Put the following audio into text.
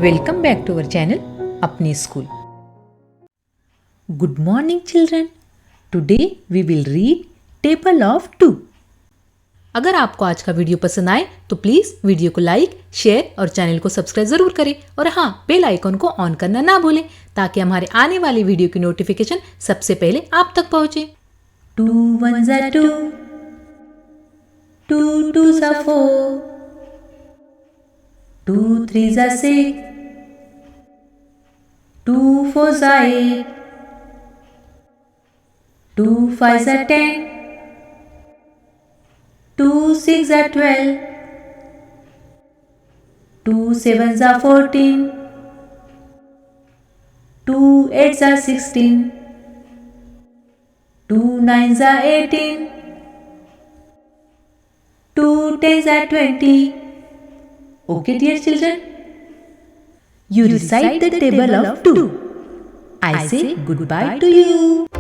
Welcome back to our channel Apni School. Good morning children. Today we will read table of 2. अगर आपको आज का video पसंद आए तो प्लीज़ वीडियो को लाइक, शेयर और चैनल को सब्सक्राइब ज़रूर करें और हाँ बेल आइकन को ऑन करना ना भूलें ताकि हमारे आने वाली वीडियो की नोटिफिकेशन सबसे पहले आप तक पहुँचे। 2 1s are 2, 2 2s are 4, 2 3s are 6, 2 4s are 8, 2 5s are 10, 2 6s are 12, 2 7s are 14, 2 8s are 16, 2 9s are 18, 2 10s are 20. Okay dear children, you recite the table of 2. I say goodbye to you.